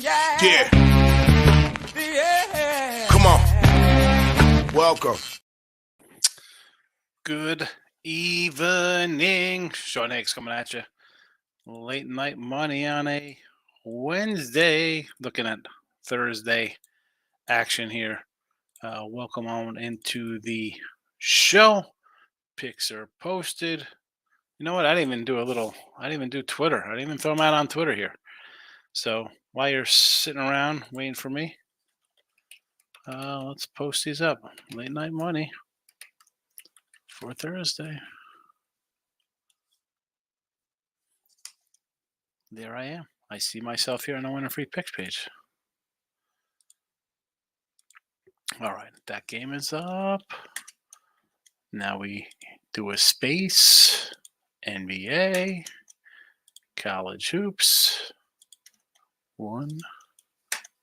Yeah. Come on. Welcome. Good evening. Sean Higgs coming at you. Late night money on a Wednesday. Looking at Thursday action here. Welcome on into the show. Picks are posted. You know what? I didn't even do Twitter. I didn't even throw them out on Twitter here. So while you're sitting around waiting for me, let's post these up. Late night money for Thursday. There I am. I see myself here on the Winner Free Picks page. All right, that game is up. Now we do a space, NBA, college hoops. 1,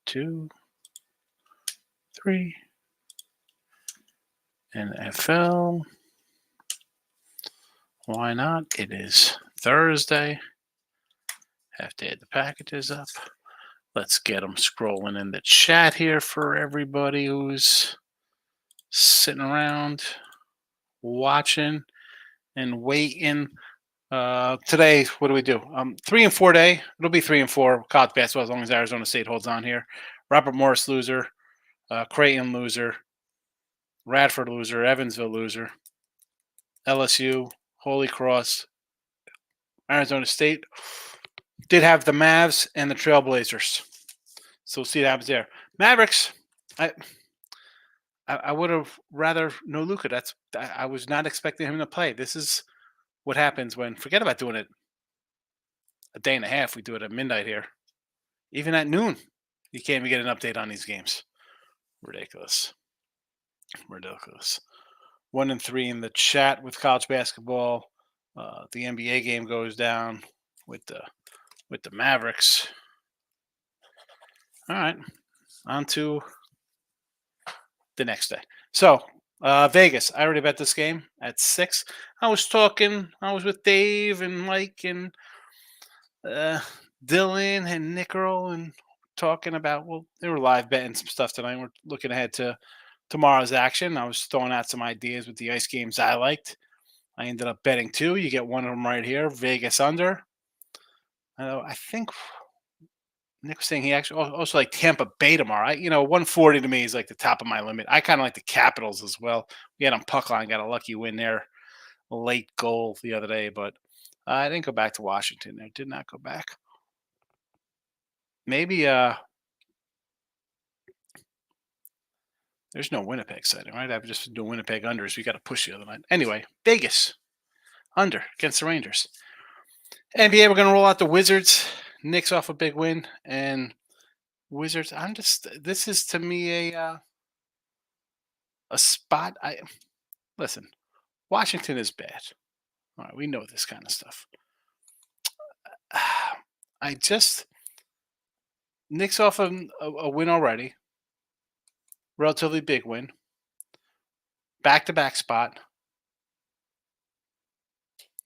2, 3. NFL. Why not? It is Thursday. Have to add the packages up. Let's get them scrolling in the chat here for everybody who's sitting around watching and waiting. Today, what do we do? 3 and 4 day. It'll be 3 and 4 college basketball as long as Arizona State holds on here. Robert Morris loser, Creighton loser, Radford loser, Evansville loser, LSU, Holy Cross, Arizona State did have the Mavs and the Trailblazers. So we'll see what happens there. Mavericks, I would have rather no Luka. I was not expecting him to play. This is what happens when, forget about doing it a day and a half. We do it at midnight here. Even at noon, you can't even get an update on these games. Ridiculous. 1 and 3 in the chat with college basketball. The NBA game goes down with the Mavericks. All right, on to the next day. So Vegas, I already bet this game at 6. I was with Dave and Mike and Dylan and Nick Earl and talking about, they were live betting some stuff tonight. We're looking ahead to tomorrow's action. I was throwing out some ideas with the ice games I liked. I ended up betting 2. You get one of them right here, Vegas under. I think Nick was saying he actually also like Tampa Bay tomorrow. 140 to me is like the top of my limit. I kind of like the Capitals as well. We had on puck line, got a lucky win there, a late goal the other day, but I didn't go back to Washington. I did not go back. Maybe there's no Winnipeg sighting, right? I've just been doing Winnipeg unders. We got to push the other night. Anyway, Vegas under against the Rangers. NBA, we're going to roll out the Wizards. Knicks off a big win, and Wizards. This is to me a spot. Listen, Washington is bad. All right, we know this kind of stuff. Knicks off a win already. Relatively big win. Back-to-back spot.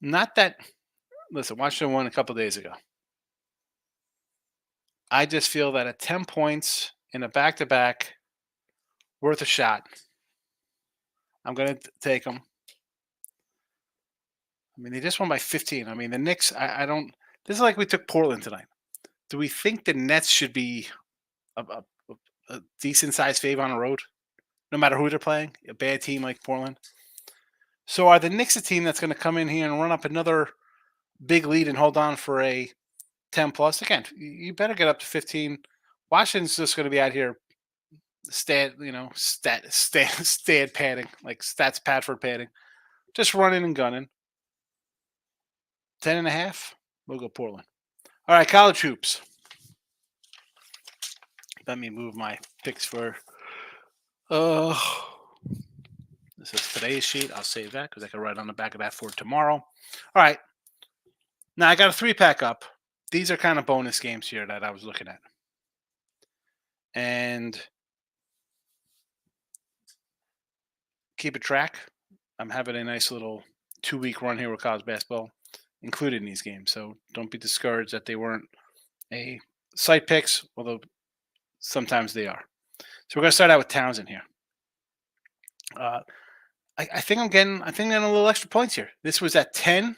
Not that. Listen, Washington won a couple days ago. I just feel that at 10 points in a back-to-back, worth a shot. I'm going to take them. I mean, they just won by 15. I mean, the Knicks, I don't. This is like we took Portland tonight. Do we think the Nets should be a decent-sized fave on the road, no matter who they're playing? A bad team like Portland? So are the Knicks a team that's going to come in here and run up another big lead and hold on for a 10-plus? Again, you better get up to 15. Washington's just going to be out here stat padding, like stats Padford padding, just running and gunning. 10.5, we'll go Portland. All right, college hoops. Let me move my picks for. This is today's sheet. I'll save that because I can write on the back of that for tomorrow. All right. Now I got a 3-pack up. These are kind of bonus games here that I was looking at. And keep a track. I'm having a nice little 2-week run here with college basketball included in these games. So don't be discouraged that they weren't a site picks, although sometimes they are. So we're going to start out with Townsend here. I think I'm getting a little extra points here. This was at 10.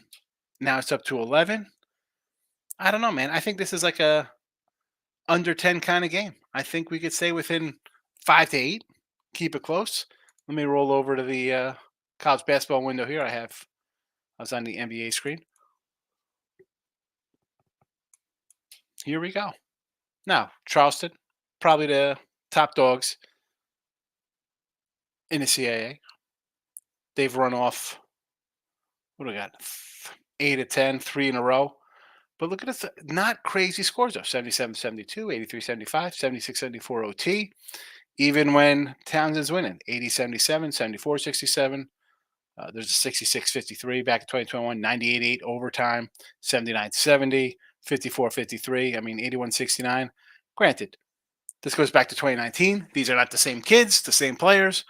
Now it's up to 11. I don't know, man. I think this is like a under 10 kind of game. I think we could stay within 5 to 8. Keep it close. Let me roll over to the college basketball window here. I was on the NBA screen. Here we go. Now, Charleston, probably the top dogs in the CAA. They've run off, what do we got? 8 to 10, 3 in a row. But look at this, not crazy scores though. 77-72, 83-75, 76-74 OT. Even when Townsend's winning, 80-77, 74-67. There's a 66-53 back in 2021, 98-8 overtime, 79-70, 54-53. I mean, 81-69. Granted, this goes back to 2019. These are not the same kids, the same players,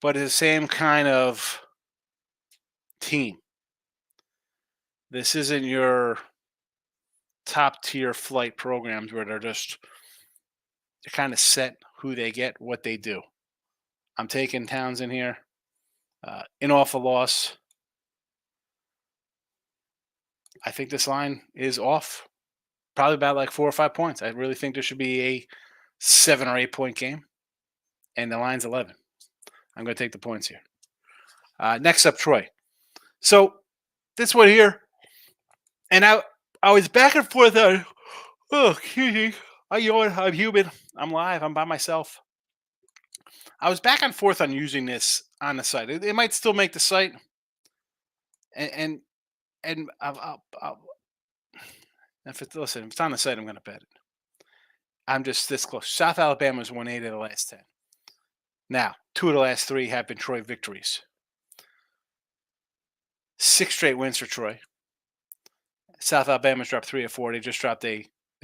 but it's the same kind of team. This isn't your top tier flight programs where they're kind of set who they get, what they do. I'm taking Townsend here. In off a loss. I think this line is off. Probably about like 4 or 5 points. I really think there should be a 7 or 8 point game. And the line's 11. I'm going to take the points here. Next up, Troy. So this one here. And I was back and forth on, excuse me. I yawn. I'm human. I'm live. I'm by myself. I was back and forth on using this on the site. It might still make the site. And if it's on the site, I'm going to bet it. I'm just this close. South Alabama's won 8 of the last 10. Now, 2 of the last 3 have been Troy victories. 6 straight wins for Troy. South Alabama's dropped 3 of 4. They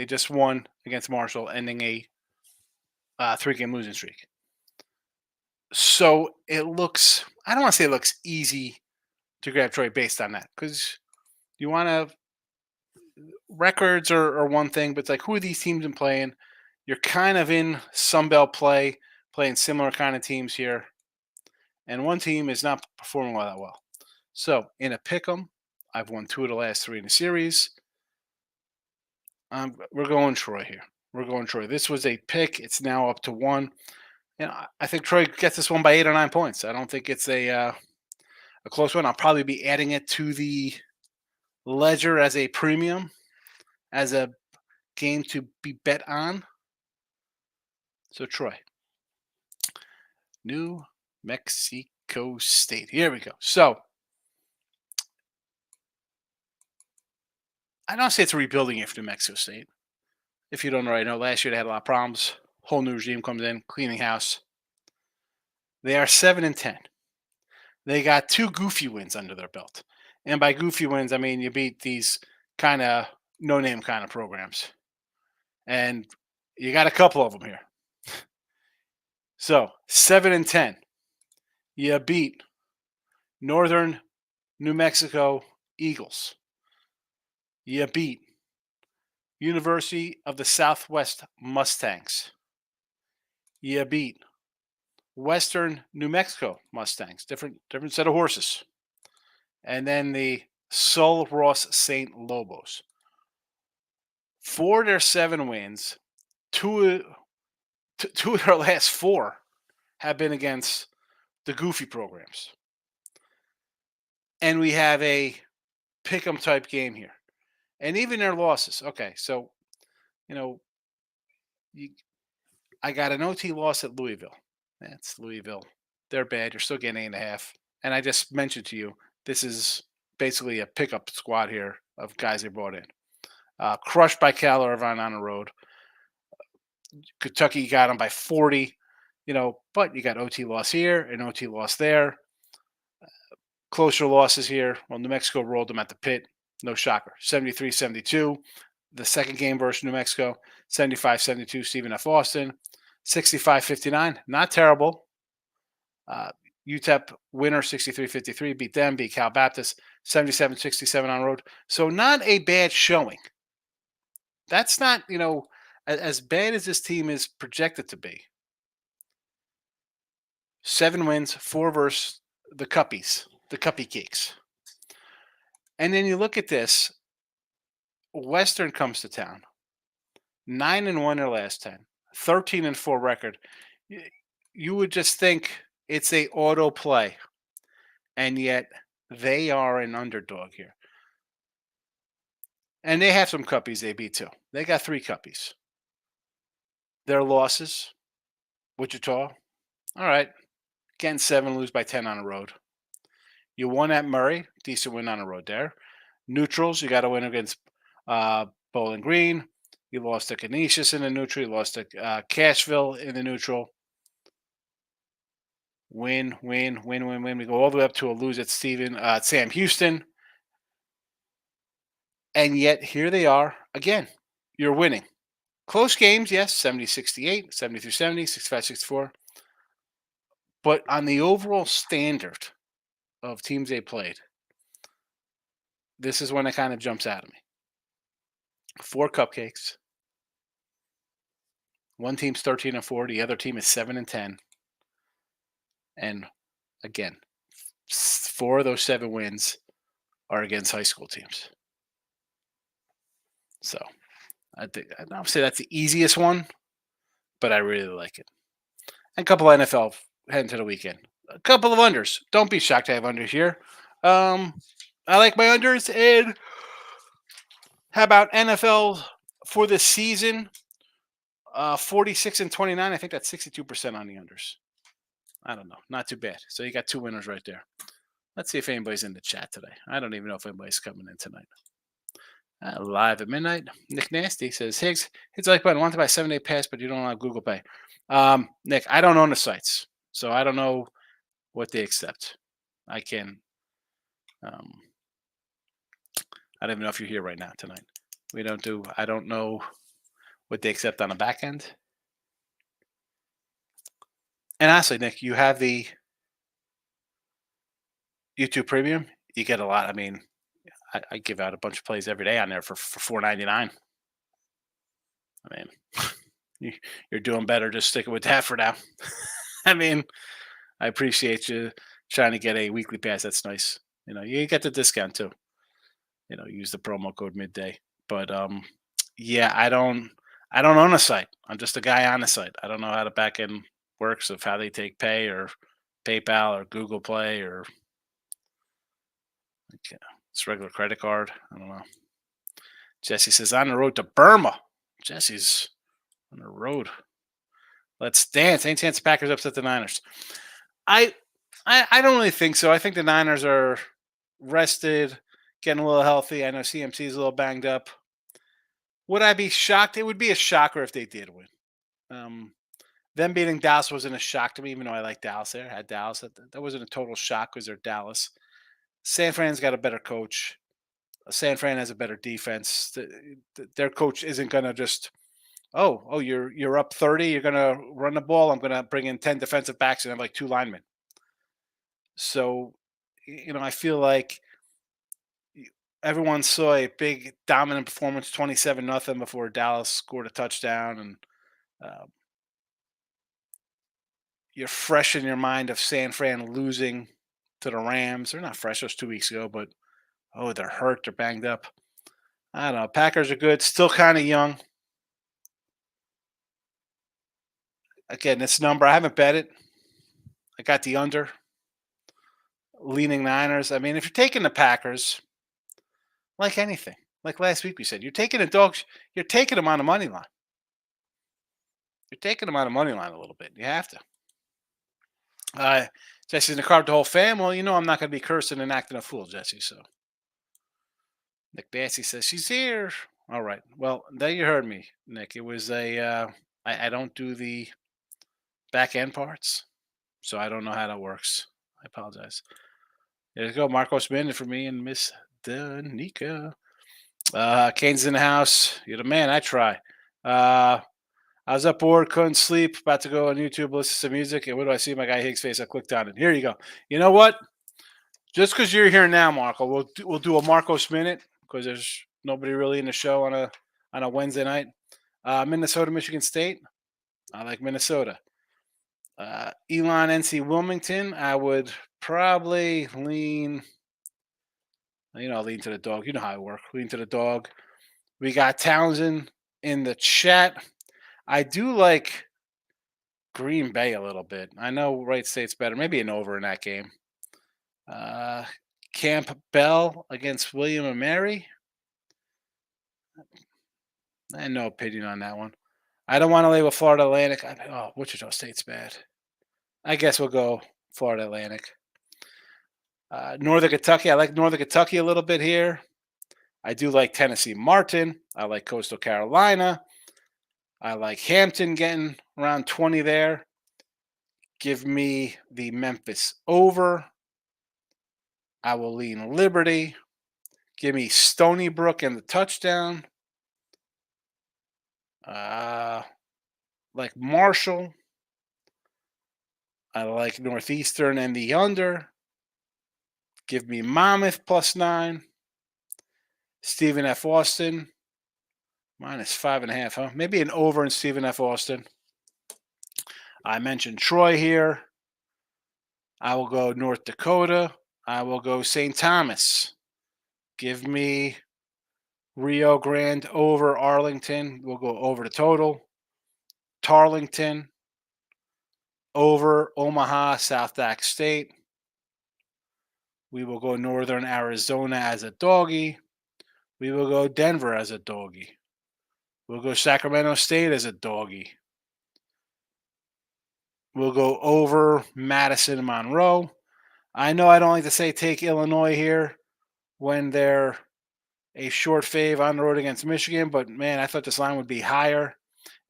just won against Marshall, ending a 3-game losing streak. So it looks, I don't want to say it looks easy to grab Troy based on that, because you want to, records are one thing, but it's like, who are these teams been playing? You're kind of in Sunbelt play, playing similar kind of teams here. And one team is not performing all that well. So in a pick'em, I've won 2 of the last 3 in the series. We're going Troy here. We're going Troy. This was a pick. It's now up to 1. I think Troy gets this one by 8 or 9 points. I don't think it's a close one. I'll probably be adding it to the ledger as a premium, as a game to be bet on. So Troy. New Mexico State. Here we go. So I don't say it's a rebuilding year for New Mexico State. If you don't already know, last year they had a lot of problems. Whole new regime comes in, cleaning house. They are 7 and 10. They got 2 goofy wins under their belt. And by goofy wins, I mean you beat these kind of no-name kind of programs. And you got a couple of them here. So 7 and 10. You beat Northern New Mexico Eagles. You beat University of the Southwest Mustangs. You beat Western New Mexico Mustangs. Different set of horses. And then the Sul Ross St. Lobos. 4 of their 7 wins, 2 of their last 4 have been against the goofy programs. And we have a pick'em type game here. And even their losses. Okay, so, I got an OT loss at Louisville. That's Louisville. They're bad. You're still getting 8.5. And I just mentioned to you, this is basically a pickup squad here of guys they brought in. Crushed by Cal Irvine on the road. Kentucky got them by 40, but you got OT loss here and OT loss there. Closer losses here. Well, New Mexico rolled them at the pit. No shocker. 73-72. The second game versus New Mexico. 75-72, Stephen F. Austin. 65-59. Not terrible. UTEP winner, 63-53. Beat them. Beat Cal Baptist. 77-67 on road. So not a bad showing. That's not, as bad as this team is projected to be, 7 wins, 4 versus the Cuppies, the Cuppy Cakes. And then you look at this, Western comes to town, 9-1 their last 10, 13-4 record. You would just think it's a auto play, and yet they are an underdog here. And they have some Cuppies they beat too. They got 3 Cuppies. Their losses, Wichita, all right, getting 7, lose by 10 on the road. You won at Murray, decent win on the road there. Neutrals, you got to win against Bowling Green. You lost to Canisius in the neutral. You lost to Cashville in the neutral. Win, win, win, win, win. We go all the way up to a lose at Sam Houston. And yet here they are again. You're winning. Close games, yes, 70-68, 73-70, 65-64. But on the overall standard of teams they played, this is when it kind of jumps out of me. 4 cupcakes. One team's 13-4, the other team is 7-10. And again, 4 of those 7 wins are against high school teams. So I think I don't say that's the easiest one, but I really like it. And a couple of NFL heading to the weekend. A couple of unders. Don't be shocked to have unders here. I like my unders. And how about NFL for the season? 46-29. I think that's 62% on the unders. I don't know. Not too bad. So you got 2 winners right there. Let's see if anybody's in the chat today. I don't even know if anybody's coming in tonight. Live at midnight. Nick Nasty says, Higgs, hit the like button. Want to buy 7-day pass, but you don't have Google Pay. Nick, I don't own the sites, so I don't know what they accept. I can. I don't even know if you're here right now tonight. I don't know what they accept on the back end. And honestly, Nick, you have the YouTube Premium. You get a lot. I mean, I give out a bunch of plays every day on there for $4.99. I mean, you're doing better just sticking with that for now. I mean, I appreciate you trying to get a weekly pass. That's nice. You get the discount too. Use the promo code midday. But yeah, I don't own a site. I'm just a guy on a site. I don't know how the back end works of how they take pay or PayPal or Google Play or it's regular credit card. I don't know. Jesse says on the road to Burma. Jesse's on the road. Let's dance. Ain't chance the Packers upset the Niners. I don't really think so. I think the Niners are rested, getting a little healthy. I know CMC is a little banged up. Would I be shocked? It would be a shocker if they did win. Them beating Dallas wasn't a shock to me, even though I like Dallas there. I had Dallas. That wasn't a total shock because they're Dallas. San Fran's got a better coach. San Fran has a better defense. Their coach isn't going to just, you're up 30. You're going to run the ball. I'm going to bring in 10 defensive backs and have like 2 linemen. So, I feel like everyone saw a big dominant performance, 27-0 before Dallas scored a touchdown. And you're fresh in your mind of San Fran losing to the Rams. They're not fresh. That was 2 weeks ago, but they're hurt. They're banged up. I don't know. Packers are good. Still kind of young. Again, this number, I haven't bet it. I got the under. Leaning Niners. I mean, if you're taking the Packers, like anything, like last week we said, you're taking the dogs, you're taking them on the money line. You're taking them on the money line a little bit. You have to. Jesse's in the car with the whole fam. Well, I'm not going to be cursing and acting a fool, Jesse. So Nick Bassey says she's here. All right. Well, there you heard me, Nick. It was I don't do the back end parts, so I don't know how that works. I apologize. There you go. Marcos Bennett for me and Miss Danica. Kane's in the house. You're the man. I try. I was up bored, couldn't sleep, about to go on YouTube, listen to music, and what do I see? My guy Higgs' face. I clicked on it. Here you go. You know what? Just because you're here now, Marco, we'll do a Marcos minute because there's nobody really in the show on a Wednesday night. Minnesota, Michigan State. I like Minnesota. Elon, NC Wilmington. I would probably lean. Lean to the dog. You know how I work. Lean to the dog. We got Townsend in the chat. I do like Green Bay a little bit. I know Wright State's better. Maybe an over in that game. Uh, Camp Bell against William and Mary. I have no opinion on that one. I don't want to lay with Florida Atlantic. Wichita State's bad. I guess we'll go Florida Atlantic. Northern Kentucky. I like Northern Kentucky a little bit here. I do like Tennessee Martin. I like Coastal Carolina. I like Hampton getting around 20 there. Give me the Memphis over. I will lean Liberty. Give me Stony Brook and the touchdown. Like Marshall. I like Northeastern and the under. Give me Monmouth +9. Stephen F. Austin -5.5. Huh? Maybe an over in Stephen F. Austin. I mentioned Troy here. I will go North Dakota. I will go St. Thomas. Give me Rio Grande over Arlington. We'll go over the total. Tarleton over Omaha, South Dak State. We will go Northern Arizona as a doggy. We will go Denver as a doggy. We'll go Sacramento State as a doggy. We'll go over Madison Monroe. I know I don't like to say take Illinois here when they're a short fave on the road against Michigan, but man, I thought this line would be higher.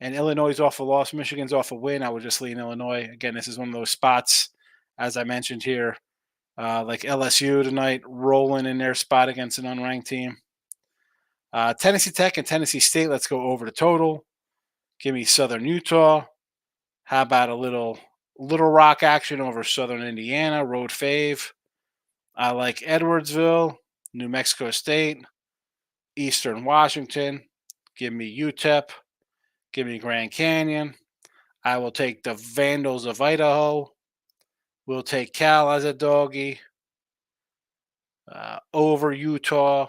And Illinois is off a loss. Michigan's off a win. I would just lean Illinois. Again, this is one of those spots, as I mentioned here, like LSU tonight, rolling in their spot against an unranked team. Tennessee Tech and Tennessee State, let's go over the total. Give me Southern Utah. How about a Little Rock action over Southern Indiana, road fave. I like Edwardsville, New Mexico State, Eastern Washington. Give me UTEP. Give me Grand Canyon. I will take the Vandals of Idaho. We'll take Cal as a doggy. Over Utah.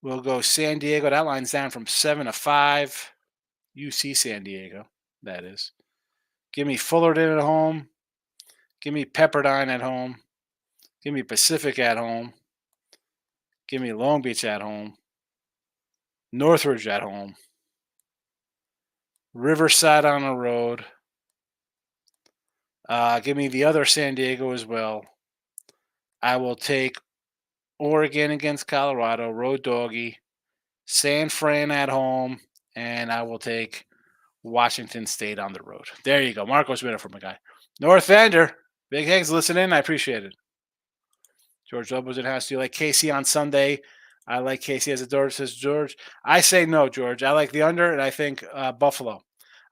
We'll go San Diego. That line's down from 7 to 5. UC San Diego, that is. Give me Fullerton at home. Give me Pepperdine at home. Give me Pacific at home. Give me Long Beach at home. Northridge at home. Riverside on the road. Give me the other San Diego as well. I will take Oregon against Colorado, road doggy. San Fran at home. And I will take Washington State on the road. There you go. Marcos winner for my guy. North Vander. Big Higgs, listen in. I appreciate it. George Love was in house. Do you like Casey on Sunday? I like Casey as a dog, says George. I say no, George. I like the under, and I think Buffalo.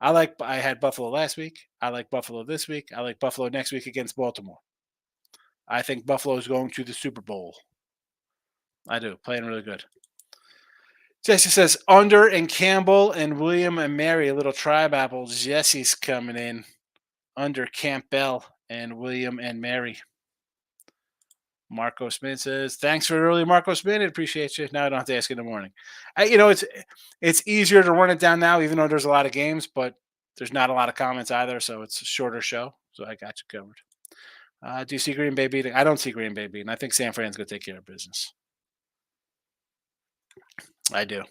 I had Buffalo last week. I like Buffalo this week. I like Buffalo next week against Baltimore. I think Buffalo is going to the Super Bowl. I do. Playing really good. Jesse says under and Campbell and William and Mary, a little tribe apples. Jesse's coming in under Campbell and William and Mary. Marco Smith says, thanks for early, Marco Smith. I appreciate you. Now I don't have to ask in the morning. It's easier to run it down now, even though there's a lot of games, but there's not a lot of comments either, so it's a shorter show. So I got you covered. Do you see Green Bay beating? I don't see Green Bay beating. I think San Fran's going to take care of business. I do.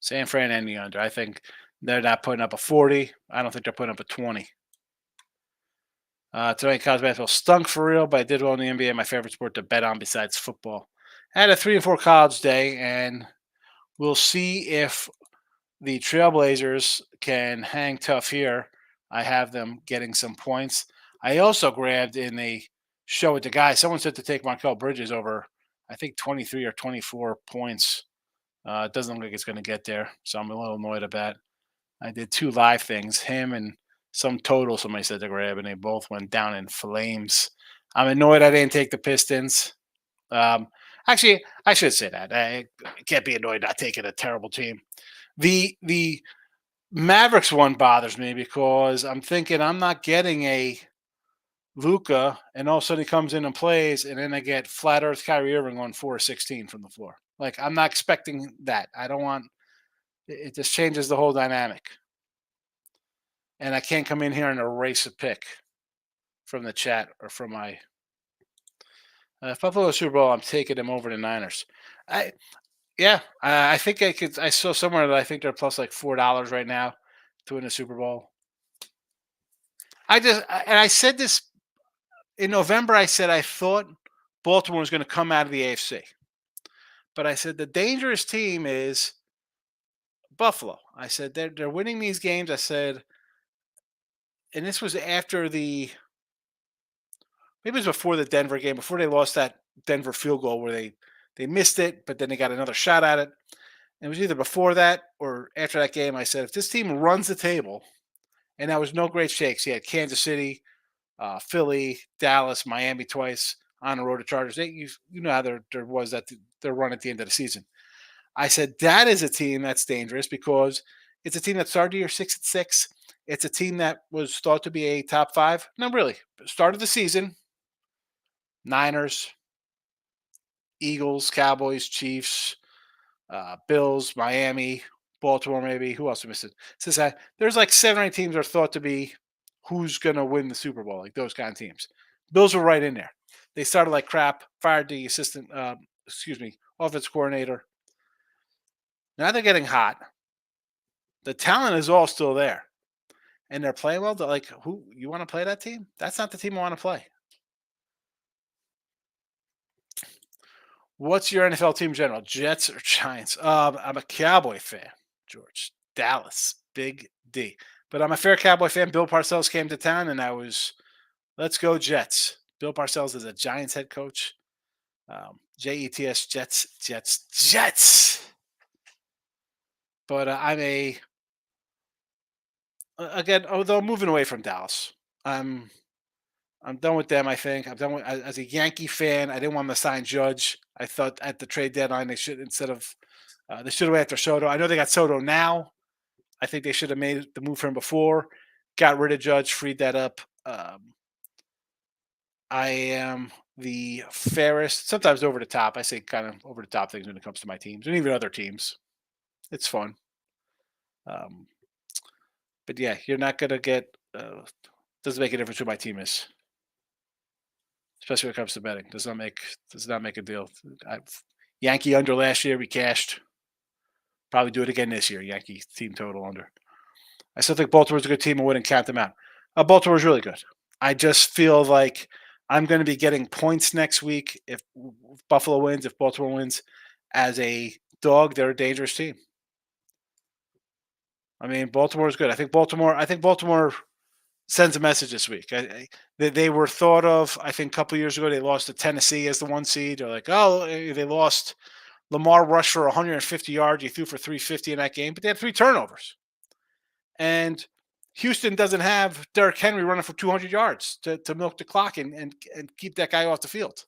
San Fran and the under. I think they're not putting up a 40. I don't think they're putting up a 20. Tonight, college basketball stunk for real, but I did well in the NBA. My favorite sport to bet on besides football. I had a 3 and 4 college day, and we'll see if the Trailblazers can hang tough here. I have them getting some points. I also grabbed in a show with the guys. Someone said to take Markel Bridges over, I think 23 or 24 points. It doesn't look like it's going to get there, so I'm a little annoyed about it. I did 2 live things, him and some total somebody said to grab, and they both went down in flames. I'm annoyed I didn't take the Pistons. Actually, I should say that. I can't be annoyed not taking a terrible team. The Mavericks one bothers me because I'm thinking I'm not getting a Luca, and all of a sudden he comes in and plays, and then I get flat Earth Kyrie Irving on 4 16 from the floor. Like I'm not expecting that. I don't want it. Just changes the whole dynamic, and I can't come in here and erase a pick from the chat or from my if Buffalo Super Bowl. I'm taking them over the Niners. I Yeah, I think I could. I saw somewhere that I think they're plus like $4 right now to win the Super Bowl. And I said this in November. I said I thought Baltimore was going to come out of the AFC, but I said the dangerous team is Buffalo. I said they're winning these games. I said, and this was after maybe it was before the Denver game, before they lost that Denver field goal where they missed it, but then they got another shot at it. It was either before that or after that game. I said if this team runs the table, and that was no great shakes. He had Kansas City, Philly, Dallas, Miami twice on the road to Chargers. You know how there was that their run at the end of the season. I said that is a team that's dangerous because it's a team that started the year 6-6. It's a team that was thought to be a top five. No, really, started the season. Niners, Eagles, Cowboys, Chiefs, Bills, Miami, Baltimore, maybe. Who else am I missing? Since there's like 7 or 8 teams are thought to be who's going to win the Super Bowl, like those kind of teams. Bills were right in there. They started like crap, fired the offense coordinator. Now they're getting hot. The talent is all still there, and they're playing well. They're like, who you want to play that team? That's not the team I want to play. What's your NFL team in general? Jets or Giants? I'm a Cowboy fan, George. Dallas, Big D. But I'm a fair Cowboy fan. Bill Parcells came to town, and I was, let's go Jets. Bill Parcells is a Giants head coach. Jets, Jets, Jets, Jets. But again, although moving away from Dallas, I'm I'm done with them. I think I'm done with as a Yankee fan. I didn't want to sign Judge. I thought at the trade deadline they should they should have went after Soto. I know they got Soto now. I think they should have made the move for him before. Got rid of Judge, freed that up. I am the fairest, sometimes over the top. I say kind of over the top things when it comes to my teams and even other teams. It's fun. Um, but yeah, you're not gonna get. Doesn't make a difference who my team is, especially when it comes to betting. Does not make a deal. I, Yankee under last year we cashed. Probably do it again this year. Yankee team total under. I still think Baltimore's a good team. I wouldn't count them out. Baltimore's really good. I just feel like I'm going to be getting points next week if Buffalo wins, if Baltimore wins. As a dog, they're a dangerous team. I mean, Baltimore's good. I think Baltimore sends a message this week. They were thought of. I think a couple years ago they lost to Tennessee as the 1 seed. They're like, oh, they lost. Lamar rushed for 150 yards. He threw for 350 in that game, but they had 3 turnovers. And Houston doesn't have Derrick Henry running for 200 yards to milk the clock and keep that guy off the field.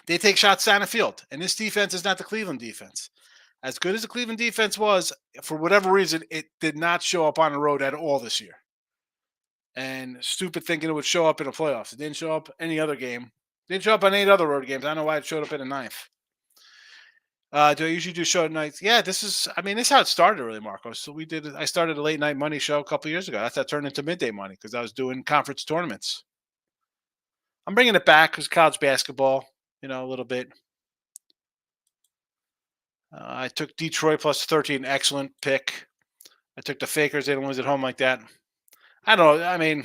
They take shots down the field, and this defense is not the Cleveland defense. As good as the Cleveland defense was, for whatever reason, it did not show up on the road at all this year. And stupid thinking it would show up in the playoffs. It didn't show up any other game. It didn't show up on 8 other road games. I don't know why it showed up in the ninth. Do I usually do show nights? Yeah, this is how it started really, Marco. So I started a late night money show a couple years ago. That turned into midday money because I was doing conference tournaments. I'm bringing it back because college basketball, a little bit. I took Detroit plus 13, excellent pick. I took the Fakers. They don't lose at home like that. I don't know.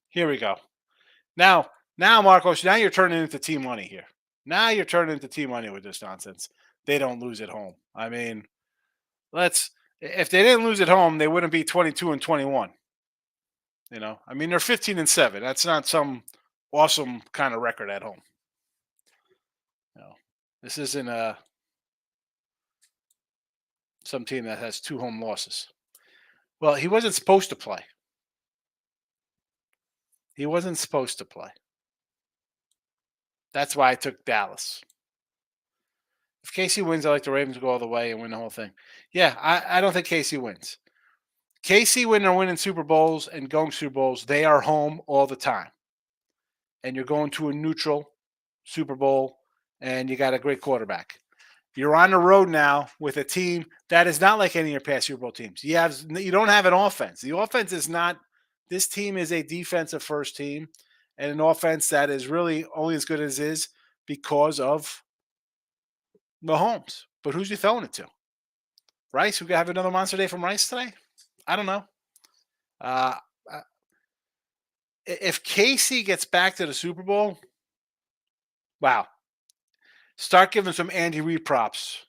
Here we go. Now, Marcos, now you're turning into team money here. Now you're turning into team money with this nonsense. They don't lose at home. If they didn't lose at home, they wouldn't be 22-21. They're 15-7. That's not some awesome kind of record at home. This isn't some team that has 2 home losses. Well, he wasn't supposed to play. He wasn't supposed to play. That's why I took Dallas. If KC wins, I like the Ravens to go all the way and win the whole thing. Yeah, I don't think KC wins. KC, when they're winning Super Bowls and going Super Bowls, they are home all the time. And you're going to a neutral Super Bowl, and you got a great quarterback. You're on the road now with a team that is not like any of your past Super Bowl teams. You don't have an offense. The offense is not. This team is a defensive first team, and an offense that is really only as good as is because of Mahomes. But who's you throwing it to? Rice? We gonna have another monster day from Rice today? I don't know. Uh, if KC gets back to the Super Bowl, wow. Start giving some Andy Reid props.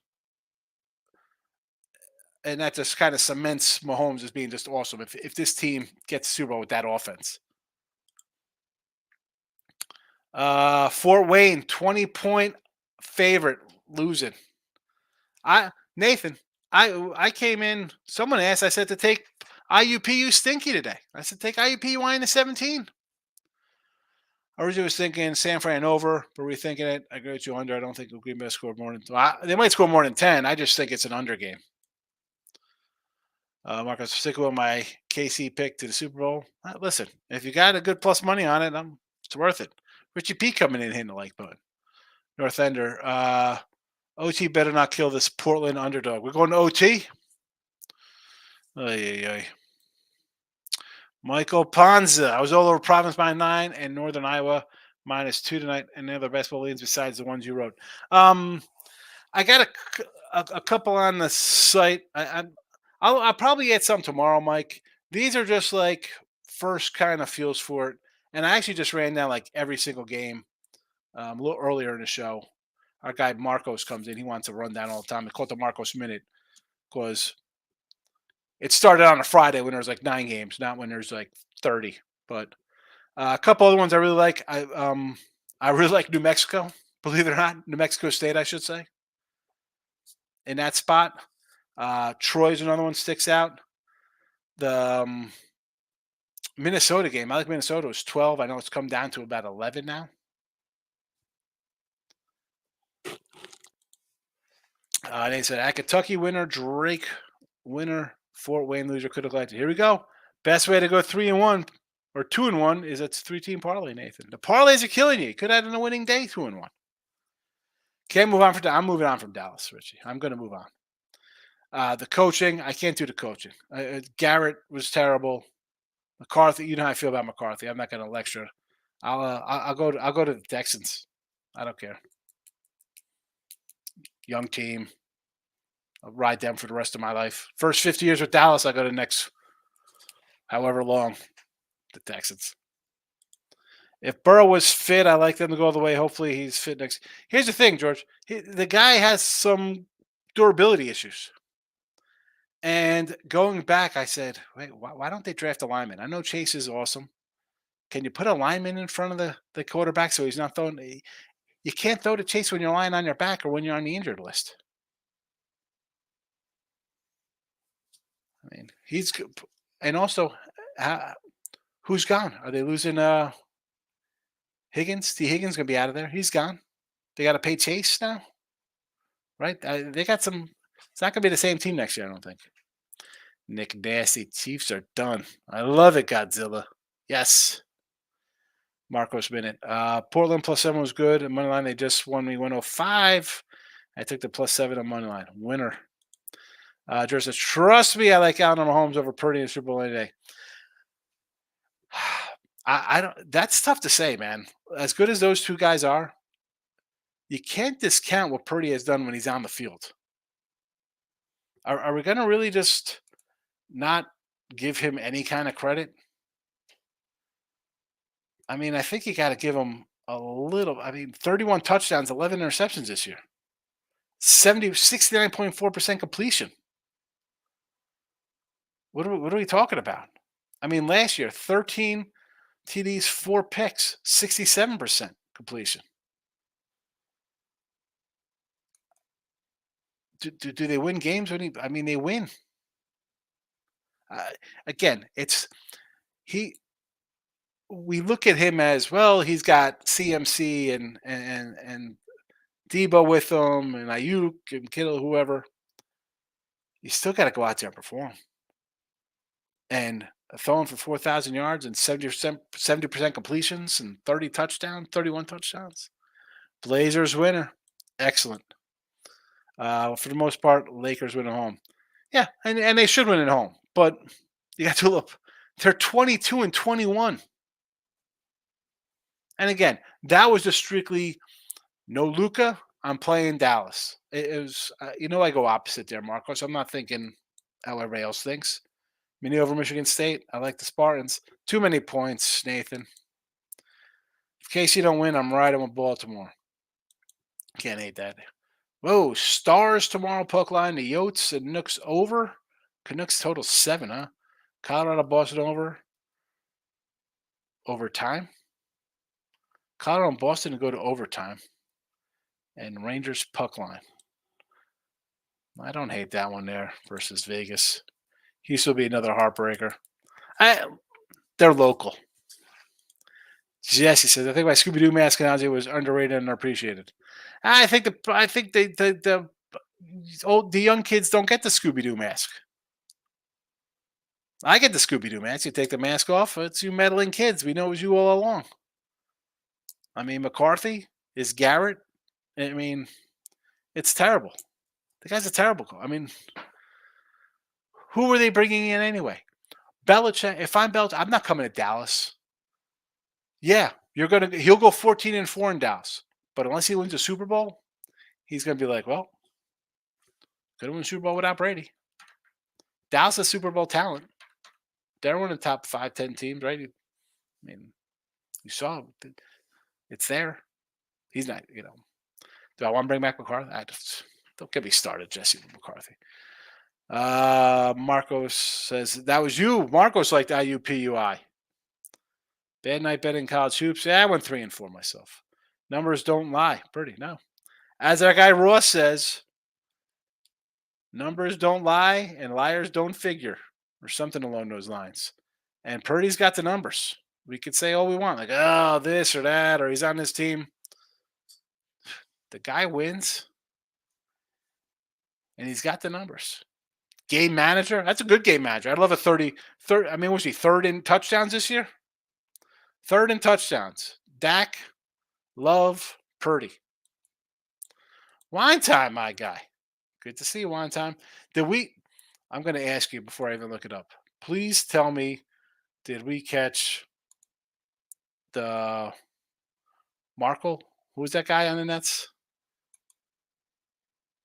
And that just kind of cements Mahomes as being just awesome if this team gets Super Bowl with that offense. Fort Wayne, 20-point favorite, losing. Nathan, I came in, someone asked, I said to take IUPU stinky today. I said take IUPU minus 17. Originally was thinking San Fran over, but rethinking it. I agree with you under. I don't think Green Bay score more than they might score more than 10. I just think it's an under game. Marcus, stick with my KC pick to the Super Bowl. Listen, if you got a good plus money on it, it's worth it. Richie P coming in hitting the like button. North Ender. OT better not kill this Portland underdog. We're going to OT. Oy. Michael Panza. I was all over Providence by 9 and Northern Iowa -2 tonight, and the other basketball leads besides the ones you wrote. I got a couple on the site. I'll probably add some tomorrow, Mike. These are just like first kind of feels for it, and I actually just ran down like every single game a little earlier in the show. Our guy Marcos comes in. He wants to run down all the time. I call it the Marcos Minute because it started on a Friday when there's like 9 games, not when there's like 30. But a couple other ones I really like. I really like New Mexico. Believe it or not, New Mexico State, I should say. In that spot, Troy's another one sticks out. The Minnesota game, I like Minnesota. It was 12. I know it's come down to about 11 now. They said at Kentucky winner, Drake winner, Fort Wayne loser could have collected. Here we go. Best way to go 3-1 or 2-1 is it's 3-team parlay, Nathan. The parlays are killing you. You could have had a winning day 2-1. Can't move on I'm moving on from Dallas, Richie. I'm going to move on. The coaching, I can't do the coaching. Garrett was terrible. McCarthy, you know how I feel about McCarthy. I'm not going to lecture. I'll go to the Texans. I don't care. Young team. I'll ride them for the rest of my life. First 50 years with Dallas, I go to next however long, the Texans. If Burrow was fit, I like them to go all the way. Hopefully he's fit next. Here's the thing, George. The guy has some durability issues. And going back, I said, wait, why don't they draft a lineman? I know Chase is awesome. Can you put a lineman in front of the quarterback so he's not throwing? You can't throw to Chase when you're lying on your back or when you're on the injured list. I mean, he's good. And also, who's gone? Are they losing Higgins? T. Higgins going to be out of there. He's gone. They got to pay Chase now, right? They got some. It's not going to be the same team next year, I don't think. Nick Nasty. Chiefs are done. I love it, Godzilla. Yes. Marcos Minute. Portland +7 was good. Money line, they just won me 105. I took the +7 on money line. Winner. George says, trust me, I like Allen Mahomes over Purdy in Super Bowl any day. I don't. That's tough to say, man. As good as those two guys are, you can't discount what Purdy has done when he's on the field. Are we going to really just not give him any kind of credit? I mean, I think you got to give him a little. I mean, 31 touchdowns, 11 interceptions this year. 69.4% completion. What are we talking about? I mean, last year, 13 TDs, 4 picks, 67% completion. Do they win games? I mean, they win. Again, we look at him as, well, he's got CMC and Debo with them and Ayuk and Kittle, whoever, you still got to go out there and perform. And throwing for 4,000 yards and 70% completions and 30 touchdowns, 31 touchdowns. Blazers winner. Excellent. For the most part, Lakers win at home. Yeah, and they should win at home. But you got to look. They're 22 and 21. And again, that was just strictly no Luka. I'm playing Dallas. It was, I go opposite there, Marcos. I'm not thinking how everybody else thinks. Mini over Michigan State. I like the Spartans. Too many points, Nathan. In case you don't win, I'm riding with Baltimore. Can't hate that. Whoa, Stars tomorrow, puck line. The Yotes and Nooks over. Canucks total 7, huh? Colorado, Boston over. Overtime. Colorado and Boston go to overtime. And Rangers puck line. I don't hate that one there versus Vegas. He will be another heartbreaker. They're local. Jesse says, I think my Scooby Doo mask analogy was underrated and appreciated. I think the young kids don't get the Scooby Doo mask. I get the Scooby Doo mask. You take the mask off, it's you meddling kids. We know it was you all along. I mean, McCarthy is Garrett. I mean, it's terrible. The guy's a terrible. I mean, who are they bringing in anyway? Belichick. If I'm Belichick, I'm not coming to Dallas. Yeah, he'll go 14-4 in Dallas. But unless he wins a Super Bowl, he's gonna be like, well, could have won a Super Bowl without Brady. Dallas is Super Bowl talent. They're one of the top 5-10 teams, right? I mean, you saw it's there. He's not, Do I want to bring back McCarthy? Don't get me started, Jesse McCarthy. Marcos says, that was you. Marcos liked IUPUI. Bad night betting college hoops. Yeah, I went 3-4 myself. Numbers don't lie. Pretty, no. As our guy Ross says, numbers don't lie and liars don't figure, or something along those lines. And Purdy's got the numbers. We could say all we want, like, oh, this or that, or he's on this team. The guy wins, and he's got the numbers. Game manager, that's a good game manager. I'd love a 30. I mean, was he third in touchdowns this year? Third in touchdowns. Dak, Love, Purdy. Wine time, my guy. Good to see you, Wine time. I'm going to ask you before I even look it up. Please tell me, did we catch the Markle? Who was that guy on the Nets?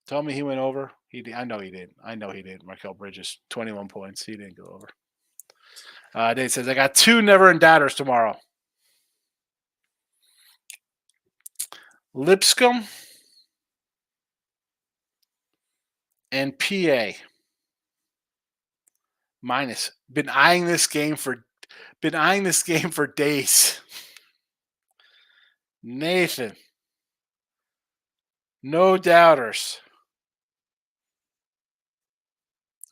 Tell me he went over. I know he did. Markel Bridges, 21 points. He didn't go over. Dave says, I got 2 never in doubters tomorrow. Lipscomb and PA. Minus. Been eyeing this game for days. Nathan. No doubters.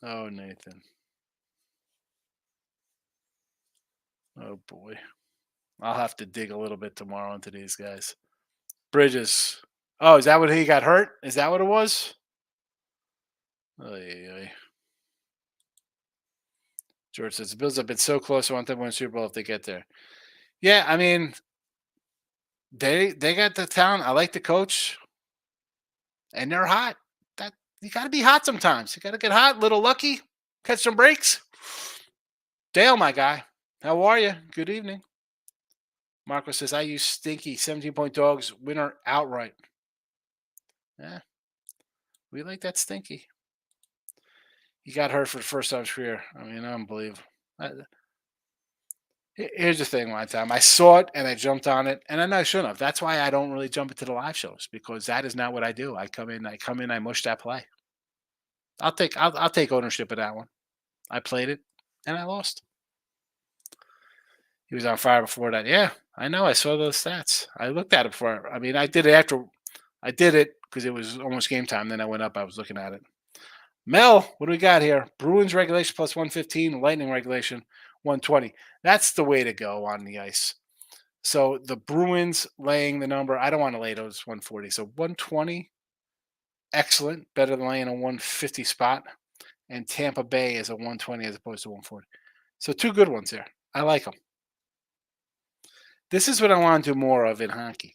Oh, Nathan. Oh, boy. I'll have to dig a little bit tomorrow into these guys. Bridges. Oh, is that what he got hurt? Is that what it was? Oy. George says, the Bills have been so close. I want them to win Super Bowl if they get there. Yeah, I mean, they got the talent. I like the coach. And they're hot. You got to be hot sometimes. You got to get hot, a little lucky, catch some breaks. Dale, my guy, how are you? Good evening. Marco says, I use stinky 17-point dogs, winner outright. Yeah, we like that stinky. He got hurt for the first time in his career. I mean, unbelievable. Here's the thing, one time. I saw it and I jumped on it, and I know I shouldn't have. That's why I don't really jump into the live shows, because that is not what I do. I come in, I mush that play. I'll take ownership of that one. I played it and I lost. He was on fire before that. Yeah, I know. I saw those stats. I looked at it before. I mean, I did it because it was almost game time. Then I went up. I was looking at it. Mel, what do we got here? Bruins regulation plus 115, Lightning regulation 120. That's the way to go on the ice. So the Bruins laying the number. I don't want to lay those 140. So 120, excellent, better than laying a 150 spot. And Tampa Bay is a 120 as opposed to 140. So two good ones here. I like them. This is what I want to do more of in hockey.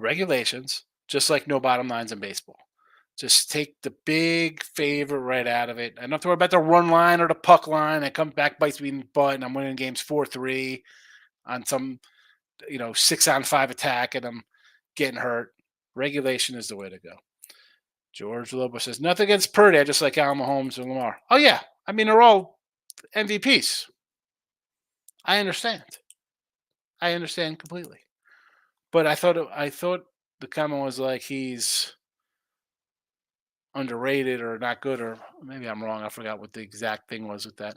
Regulations, just like no bottom lines in baseball. Just take the big favorite right out of it. I don't have to worry about the run line or the puck line. I come back, bites me in the butt, and I'm winning games 4-3 on some, 6-on-5 attack, and I'm getting hurt. Regulation is the way to go. George Lobo says, nothing against Purdy. I just like Al Mahomes and Lamar. Oh, yeah. I mean, they're all MVPs. I understand. I understand completely. But I thought the comment was like he's underrated or not good, or maybe I'm wrong. I forgot what the exact thing was with that.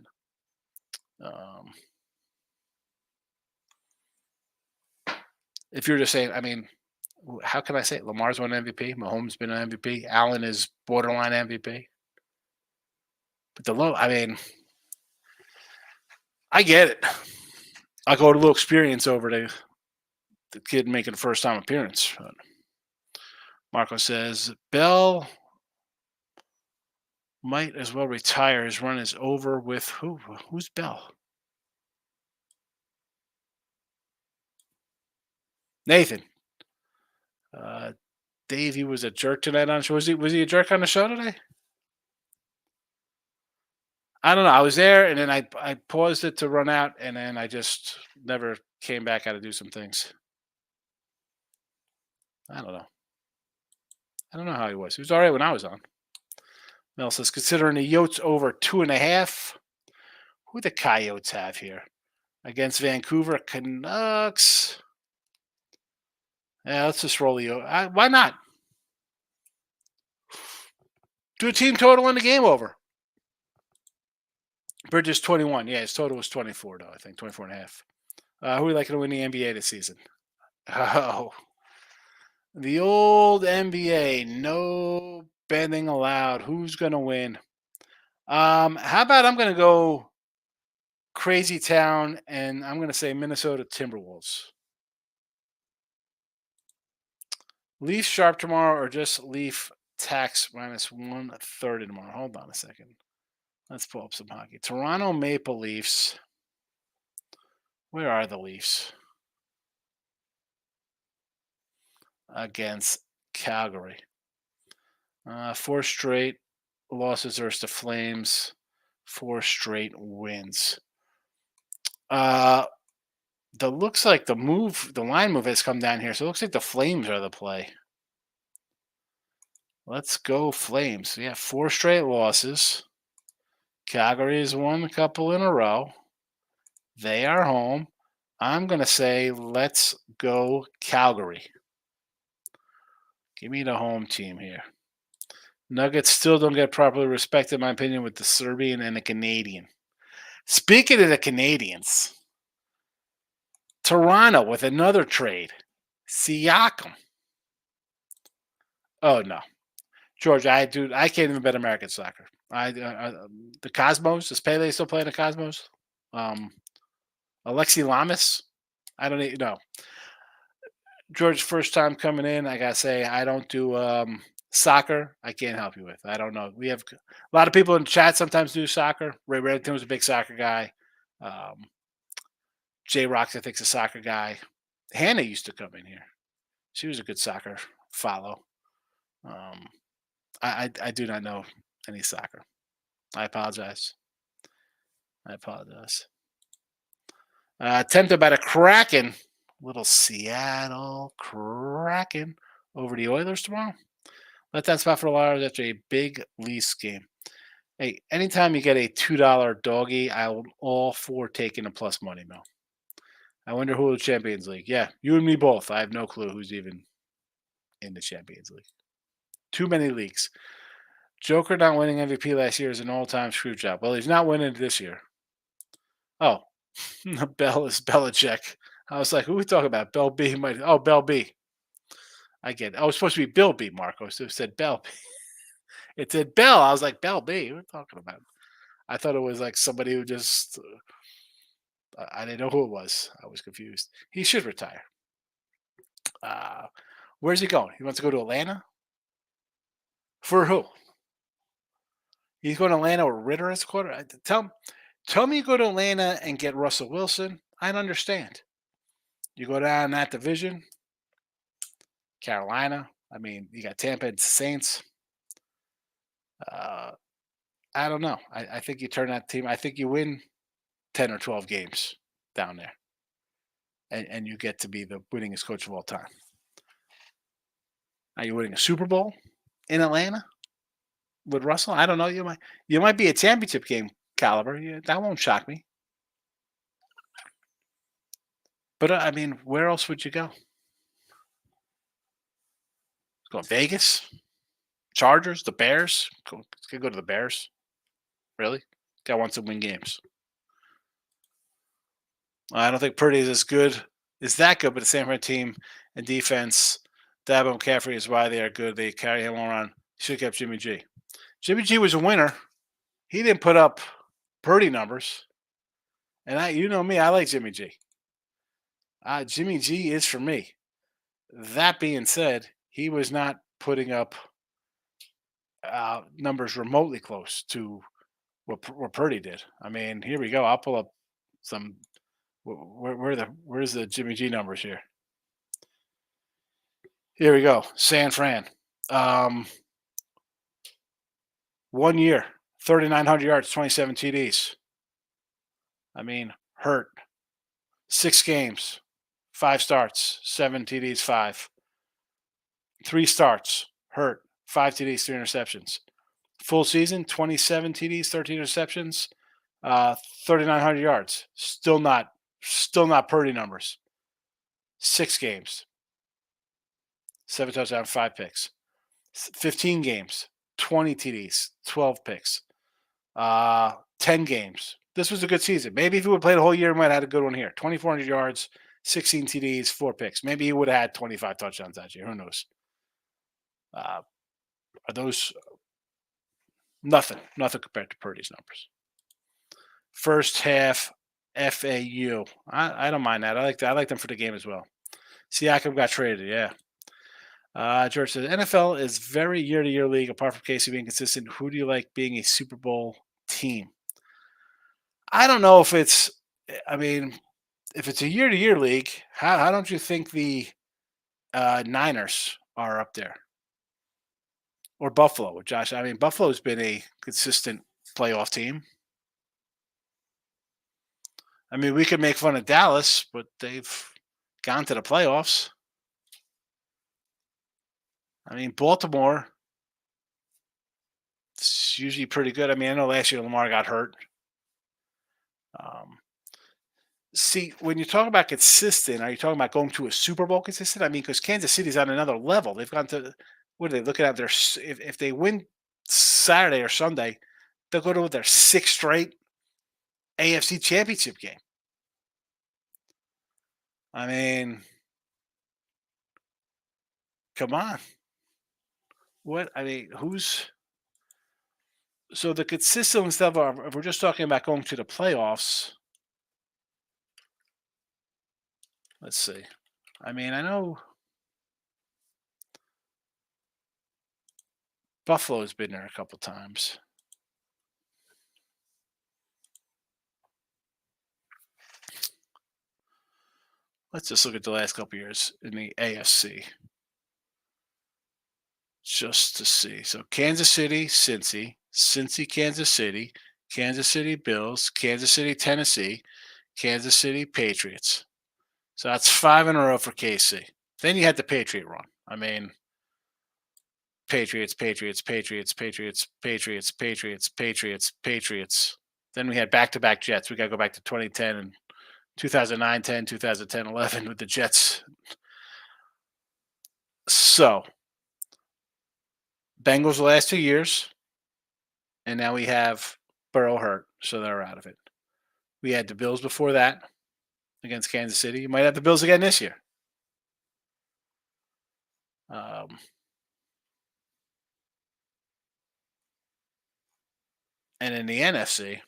Um, if you're just saying, I mean, how can I say it? Lamar's won MVP. Mahomes been an MVP. Allen is borderline MVP. But I mean, I get it. I go to a little experience over the kid making a first time appearance. Marco says Bell might as well retire. His run is over with who? Who's Bell? Nathan. Dave, he was a jerk tonight on the show. Was he a jerk on the show today? I don't know. I was there, and then I paused it to run out, and then I just never came back. Had to do some things. I don't know. I don't know how he was. He was all right when I was on. Mel says, considering the Yotes over 2.5, who the Coyotes have here against Vancouver Canucks? Yeah, let's just roll the. Why not? Do a team total in the game over. Bridges 21. Yeah, his total was 24, though, I think. 24 and a half. Who are we liking to win the NBA this season? Oh, the old NBA. No betting allowed. Who's going to win? How about I'm going to go Crazy Town, and I'm going to say Minnesota Timberwolves. Leaf sharp tomorrow, or just Leaf tax minus 130 tomorrow. Hold on a second. Let's pull up some hockey. Toronto Maple Leafs. Where are the Leafs? Against Calgary. 4 straight losses versus the Flames. 4 straight wins. Looks like the line move has come down here. So it looks like the Flames are the play. Let's go Flames. Yeah, 4 straight losses. Calgary has won a couple in a row. They are home. I'm going to say let's go Calgary. Give me the home team here. Nuggets still don't get properly respected, in my opinion, with the Serbian and the Canadian. Speaking of the Canadians, Toronto with another trade. Siakam. Oh, no. George, I can't even bet American soccer. The Cosmos, is Pele still playing the Cosmos? Alexi Lamas? I don't even know. George, first time coming in, I gotta say I don't do soccer. I can't help you with. I don't know. We have a lot of people in the chat sometimes do soccer. Ray Reddington was a big soccer guy. Jay Rocks, I think, is a soccer guy. Hannah used to come in here. She was a good soccer follow. I do not know any soccer. I apologize. Tempted by the Kraken. Little Seattle Kraken over the Oilers tomorrow. Let that spot for the Lars after a big Leafs game. Hey, anytime you get a $2 doggy, I'm all for taking the plus money, Mel. I wonder who the Champions League. Yeah, you and me both. I have no clue who's even in the Champions League. Too many leagues. Joker not winning MVP last year is an all-time screw job. Well, he's not winning this year. Oh, Bell is Belichick. I was like, who are we talking about? Bell B. Bell B. I get it. Oh, it's supposed to be Bill B, Marco. So it said Bell B. It said Bell. I was like, Bell B. What are we talking about? I thought it was like somebody who just, I didn't know who it was. I was confused. He should retire. Uh, where's he going? He wants to go to Atlanta? For who? He's going to Atlanta with Ritter as quarter. Tell me you go to Atlanta and get Russell Wilson. I'd understand. You go down that division, Carolina. I mean, you got Tampa and Saints. Uh, I don't know. I think you turn that team. I think you win 10 or 12 games down there, and you get to be the winningest coach of all time. Are you winning a Super Bowl in Atlanta with Russell? I don't know. You might be a championship game caliber. Yeah, that won't shock me. But I mean, where else would you go? Go Vegas, Chargers, the Bears. Could go to the Bears. Really? Guy wants to win games. I don't think Purdy is as good, is that good, but the San Fran team and defense, Dabo McCaffrey is why they are good. They carry him around. Should have kept Jimmy G. Jimmy G was a winner. He didn't put up Purdy numbers. And you know me, I like Jimmy G. Jimmy G is for me. That being said, he was not putting up numbers remotely close to what Purdy did. I mean, here we go. I'll pull up some. Where's the Jimmy G numbers here? Here we go. San Fran. Um, 1 year, 3,900 yards, 27 TDs. I mean, hurt. 6 games, 5 starts, 7 TDs, 5. 3 starts, hurt. 5 TDs, 3 interceptions. Full season, 27 TDs, 13 interceptions, 3,900 yards. Still not Purdy numbers. 6 games, 7 touchdowns, 5 picks. 15 games, 20 TDs, 12 picks. 10 games. This was a good season. Maybe if he would have played a whole year, he might have had a good one here. 2,400 yards, 16 TDs, 4 picks. Maybe he would have had 25 touchdowns that year. Who knows? Are those nothing? Nothing compared to Purdy's numbers. First half FAU. I don't mind that. I like that. I like them for the game as well. Siakam got traded. Yeah. George says NFL is very year-to-year league. Apart from Casey being consistent, who do you like being a Super Bowl team? I don't know if it's. I mean, if it's a year-to-year league, how don't you think the Niners are up there, or Buffalo with Josh? I mean, Buffalo's been a consistent playoff team. I mean, we could make fun of Dallas, but they've gone to the playoffs. I mean, Baltimore, it's usually pretty good. I mean, I know last year Lamar got hurt. See, when you talk about consistent, are you talking about going to a Super Bowl consistent? I mean, because Kansas City's on another level. They've gone to, what are they looking at? If they win Saturday or Sunday, they'll go to their sixth straight AFC Championship game. I mean, come on. What? I mean, who's. So the consistent stuff, if we're just talking about going to the playoffs, let's see. I mean, I know Buffalo's been there a couple times. Let's just look at the last couple years in the AFC just to see. So Kansas City, Cincy, Kansas City, Bills, Kansas City, Tennessee, Kansas City, Patriots. So that's 5 in a row for KC. Then you had the Patriot run. I mean, Patriots. Then we had back-to-back Jets. We got to go back to 2010 and 2009, 10, 2010, 11 with the Jets. So, Bengals the last 2 years, and now we have Burrow hurt, so they're out of it. We had the Bills before that against Kansas City. You might have the Bills again this year. And in the NFC,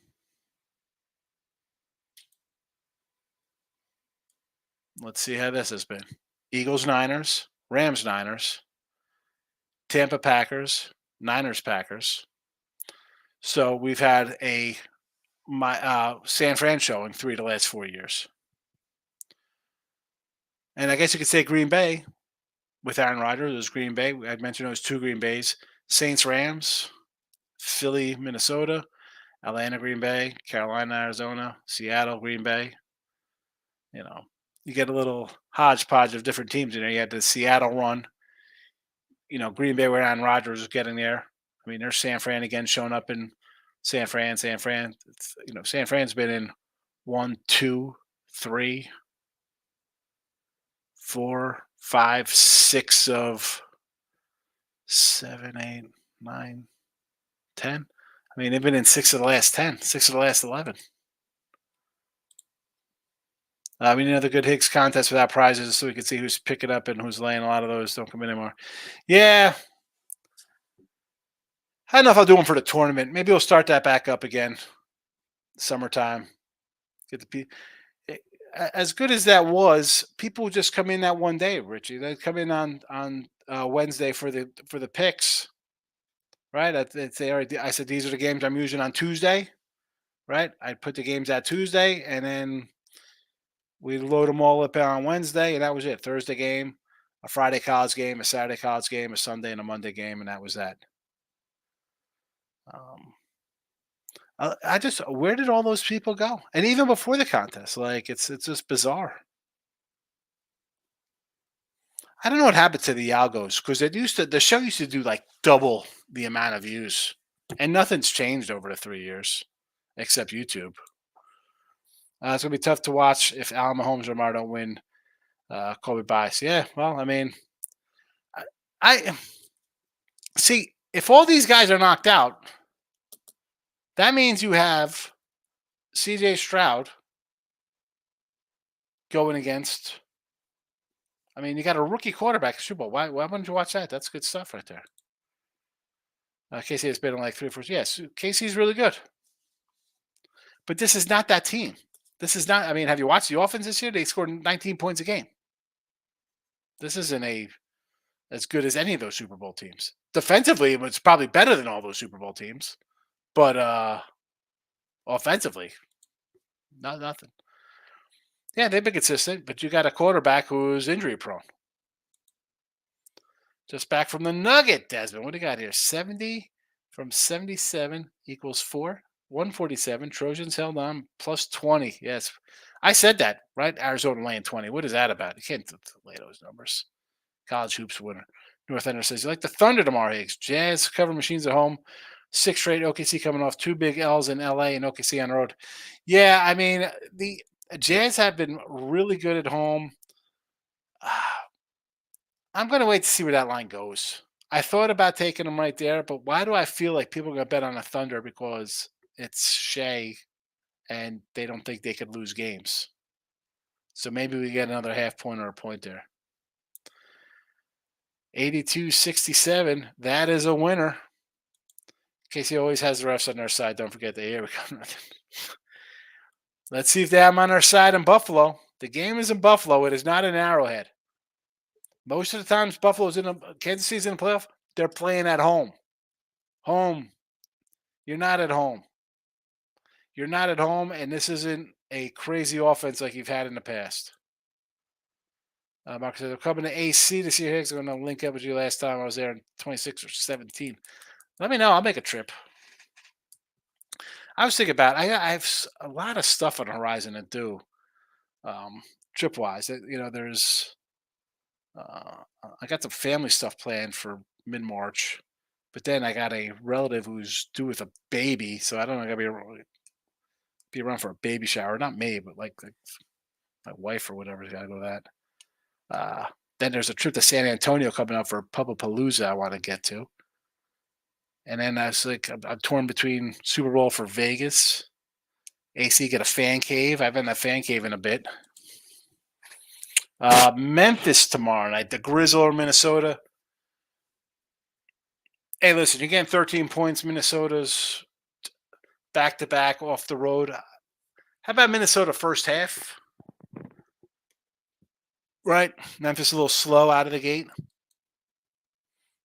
Let's see how this has been. Eagles, Niners, Rams, Niners, Tampa, Packers, Niners, Packers. So we've had a my San Fran showing 3 of the last 4 years. And I guess you could say Green Bay with Aaron Rodgers. It was Green Bay. I mentioned those 2 Green Bays. Saints, Rams, Philly, Minnesota, Atlanta, Green Bay, Carolina, Arizona, Seattle, Green Bay. You know, you get a little hodgepodge of different teams in there. You had the Seattle run. Green Bay where Aaron Rodgers was getting there. I mean, there's San Fran again showing up in San Fran. San Fran. San Fran's been in 1, 2, 3, 4, 5, 6 of 7, 8, 9, 10. I mean, they've been in 6 of the last 10, 6 of the last 11. The good Higgs contest without prizes so we can see who's picking up and who's laying. A lot of those don't come in anymore. Yeah. I don't know if I'll do them for the tournament. Maybe we'll start that back up again. Summertime. Get the as good as that was, people just come in that one day, Richie. They come in on Wednesday for the picks, right? I said these are the games I'm using on Tuesday, right? I put the games at Tuesday, and then we load them all up on Wednesday, and that was it. Thursday game, a Friday college game, a Saturday college game, a Sunday and a Monday game, and that was that. I just where did all those people go? And even before the contest, like it's just bizarre. I don't know what happened to the algos because the show used to do like double the amount of views, and nothing's changed over the 3 years, except YouTube. It's gonna be tough to watch if Allen Mahomes or Lamar don't win. Kobe Bice. Yeah, well, I mean, I see if all these guys are knocked out, that means you have C.J. Stroud going against. I mean, you got a rookie quarterback at Super Bowl. Why wouldn't you watch that? That's good stuff right there. Casey has been in like 3 or 4. Yes, Casey's really good. But this is not that team. This is not. I mean, have you watched the offense this year? They scored 19 points a game. This isn't as good as any of those Super Bowl teams. Defensively, it's probably better than all those Super Bowl teams. But offensively, nothing. Yeah, they've been consistent, but you got a quarterback who's injury prone. Just back from the Nugget, Desmond. What do you got here? 70 from 77 equals 4. 147. Trojans held on plus 20. Yes. I said that, right? Arizona laying 20. What is that about? You can't lay those numbers. College hoops winner. North Ender says, you like the Thunder tomorrow, Higgs. Jazz cover machines at home. 6 straight. OKC coming off 2 big L's in LA and OKC on the road. Yeah, I mean, the Jazz have been really good at home. I'm going to wait to see where that line goes. I thought about taking them right there, but why do I feel like people are going to bet on the Thunder because it's Shea and they don't think they could lose games? So maybe we get another half point or a point there. 82-67. That is a winner. Casey always has the refs on their side. Don't forget that. Here we go. Let's see if they have them on our side in Buffalo. The game is in Buffalo. It is not in Arrowhead. Most of the times, Buffalo's Kansas City's in the playoff. They're playing at home. Home. You're not at home. You're not at home, and this isn't a crazy offense like you've had in the past. Marcus says, I'm coming to AC to see Higgs. I'm going to link up with you last time I was there in 26 or 17. Let me know. I'll make a trip. I was thinking about I have a lot of stuff on the horizon to do, trip-wise. There's I got some family stuff planned for mid-March, but then I got a relative who's due with a baby, so I don't know. I got to be around for a baby shower. Not me, but like my wife or whatever's got to go to that. Then there's a trip to San Antonio coming up for Palooza I want to get to. And then I was like, I'm torn between Super Bowl for Vegas, AC get a fan cave. I haven't had a fan cave in a bit. Memphis tomorrow night, the Grizzle or Minnesota. Hey, listen, you're getting 13 points. Minnesota's back-to-back off the road. How about Minnesota first half? right? Memphis a little slow out of the gate.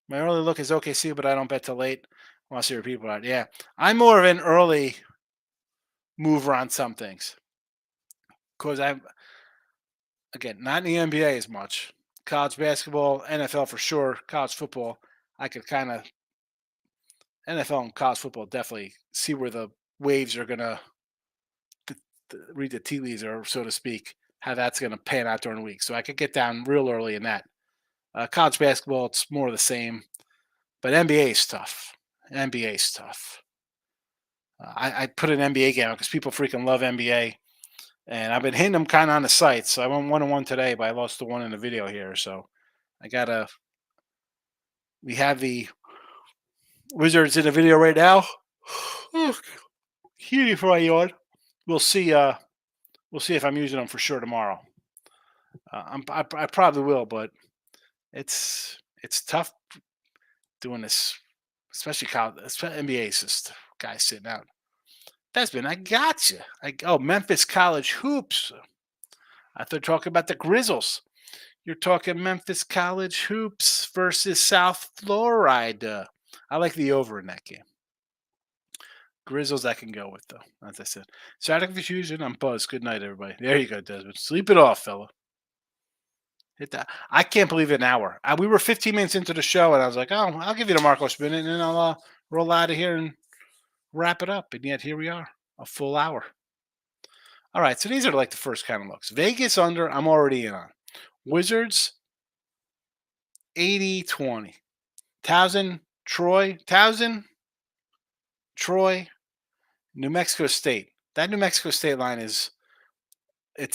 My early look is OKC, but I don't bet till late. I want to see where people are. Yeah, I'm more of an early mover on some things because I'm again not in the NBA as much. College basketball, NFL for sure. College football, I could kind of NFL and college football definitely see where the waves are gonna read the tea leaves, or so to speak, how that's gonna pan out during the week. So I could get down real early in that. College basketball, it's more of the same, but NBA is tough. NBA is tough. I put an NBA game because people freaking love NBA, and I've been hitting them kind of on the site. So I went 1-1 today, but I lost the one in the video here. So I gotta. We have the Wizards in the video right now. Huge before I yawn. We'll see. We'll see if I'm using them for sure tomorrow. I probably will, but it's tough doing this, especially college, NBA. Is just guys sitting out. Desmond, I got you. Memphis College hoops. I thought talking about the Grizzles. You're talking Memphis College hoops versus South Florida. I like the over in that game. Grizzles I can go with, though, as I said. Saturday confusion. I'm buzzed. Good night, everybody. There you go, Desmond. Sleep it off, fella. Hit that. I can't believe an hour. We were 15 minutes into the show, and I was like, oh, I'll give you the Marcos minute, and then I'll roll out of here and wrap it up. And yet here we are, a full hour. All right, so these are like the first kind of looks. Vegas under, I'm already in on. Wizards, 80-20. Towson, Troy, New Mexico State. That New Mexico State line it's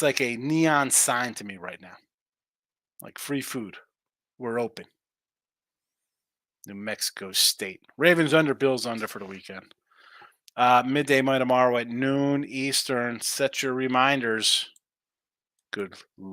like a neon sign to me right now. Like free food. We're open. New Mexico State. Ravens under, Bills under for the weekend. Midday tomorrow at noon Eastern. Set your reminders. Good